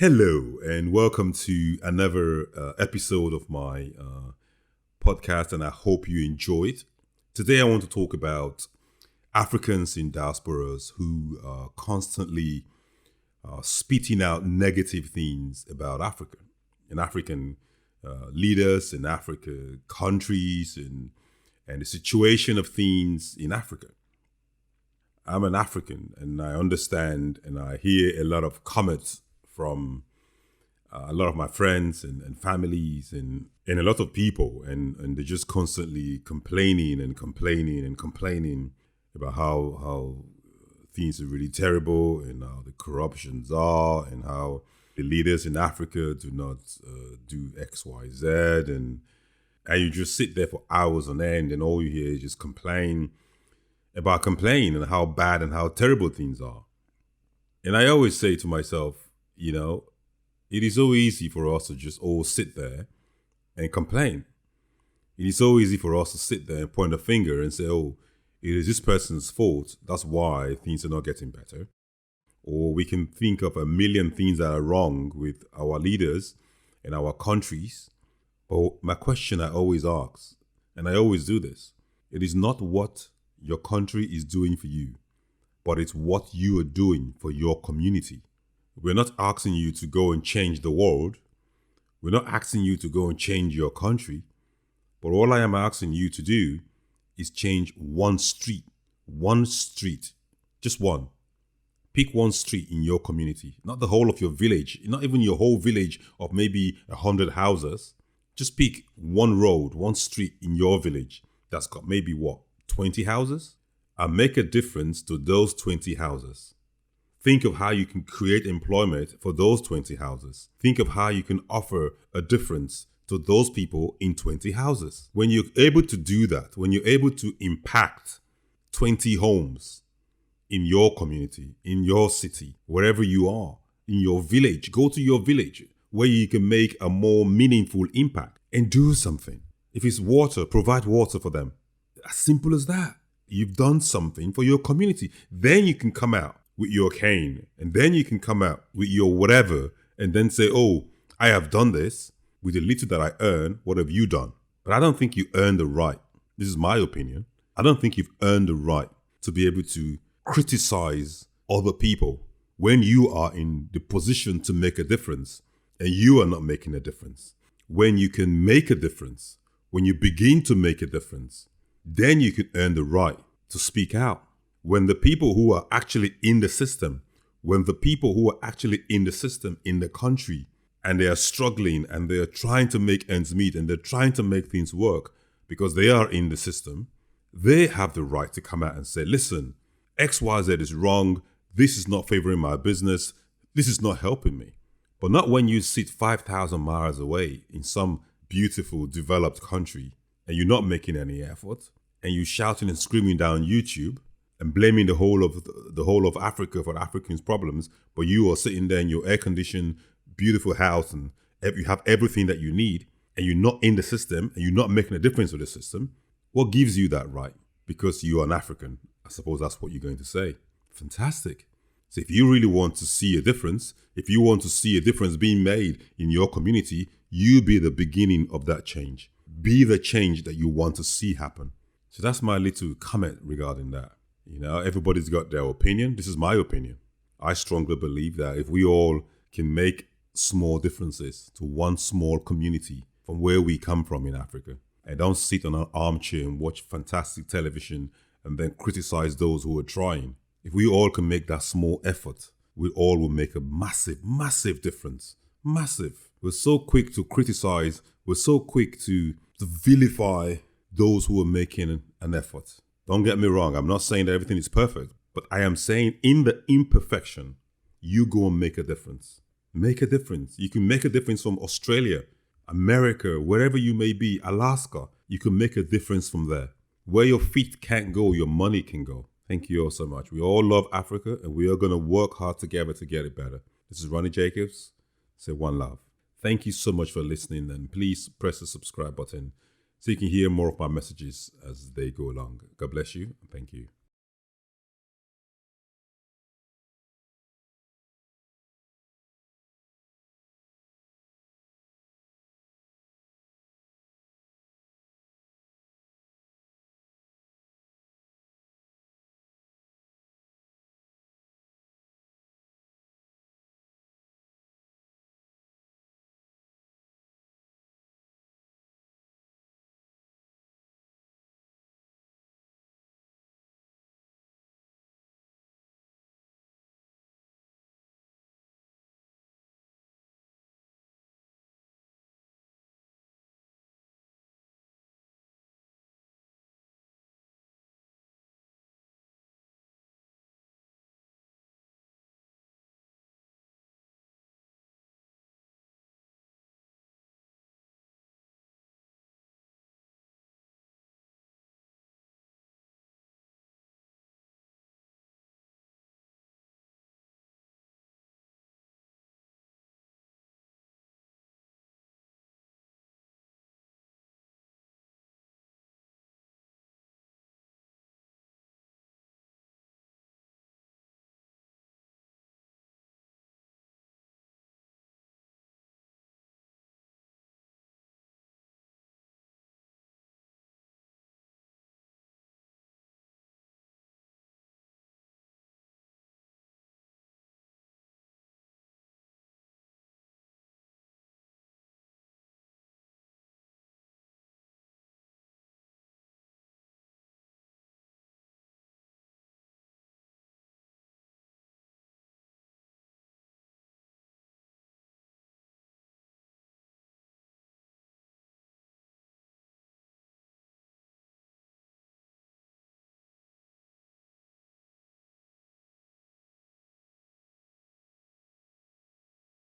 Hello, and welcome to another episode of my podcast, and I hope you enjoy it. Today, I want to talk about Africans in diasporas who are constantly spitting out negative things about Africa and African leaders in Africa, countries, and the situation of things in Africa. I'm an African, and I understand and I hear a lot of comments from a lot of my friends and families and a lot of people, and they're just constantly complaining about how things are really terrible and how the corruptions are and how the leaders in Africa do not do X, Y, Z, and you just sit there for hours on end and all you hear is just complain and how bad and how terrible things are. And I always say to myself, it is so easy for us to just all sit there and complain. It is so easy for us to sit there and point a finger and say, oh, it is this person's fault. That's why things are not getting better. Or we can think of a million things that are wrong with our leaders and our countries. But my question I always ask, and I always do this, it is not what your country is doing for you, but it's what you are doing for your community. We're not asking you to go and change the world. We're not asking you to go and change your country. But all I am asking you to do is change one street, just one. Pick one street in your community, not the whole of your village, not even your whole village of maybe 100 houses. Just pick one road, one street in your village that's got maybe 20 houses? And make a difference to those 20 houses. Think of how you can create employment for those 20 houses. Think of how you can offer a difference to those people in 20 houses. When you're able to do that, when you're able to impact 20 homes in your community, in your city, wherever you are, in your village, go to your village where you can make a more meaningful impact and do something. If it's water, provide water for them. As simple as that. You've done something for your community. Then you can come out with your cane, and then you can come out with your whatever, and then say, oh, I have done this with the little that I earn. What have you done? But I don't think you earned the right. This is my opinion. I don't think you've earned the right to be able to criticize other people when you are in the position to make a difference and you are not making a difference. When you can make a difference, when you begin to make a difference, then you can earn the right to speak out. When the people who are actually in the system, in the country, and they are struggling and they are trying to make ends meet and they're trying to make things work because they are in the system, they have the right to come out and say, listen, XYZ is wrong. This is not favoring my business. This is not helping me. But not when you sit 5,000 miles away in some beautiful developed country and you're not making any effort, and you're shouting and screaming down YouTube and blaming the whole of Africa for Africans' problems, but you are sitting there in your air-conditioned, beautiful house and you have everything that you need, and you're not in the system and you're not making a difference with the system, what gives you that right? Because you are an African. I suppose that's what you're going to say. Fantastic. So if you really want to see a difference, if you want to see a difference being made in your community, you be the beginning of that change. Be the change that you want to see happen. So that's my little comment regarding that. Everybody's got their opinion. This is my opinion. I strongly believe that if we all can make small differences to one small community from where we come from in Africa, and don't sit on an armchair and watch fantastic television and then criticize those who are trying. If we all can make that small effort, we all will make a massive, massive difference. Massive. We're so quick to criticize. We're so quick to vilify those who are making an effort. Don't get me wrong. I'm not saying that everything is perfect, but I am saying in the imperfection, you go and make a difference. Make a difference. You can make a difference from Australia, America, wherever you may be, Alaska. You can make a difference from there. Where your feet can't go, your money can go. Thank you all so much. We all love Africa, and we are going to work hard together to get it better. This is Ronnie Jacobs. Say one love. Thank you so much for listening, and please press the subscribe button so you can hear more of my messages as they go along. God bless you, and thank you.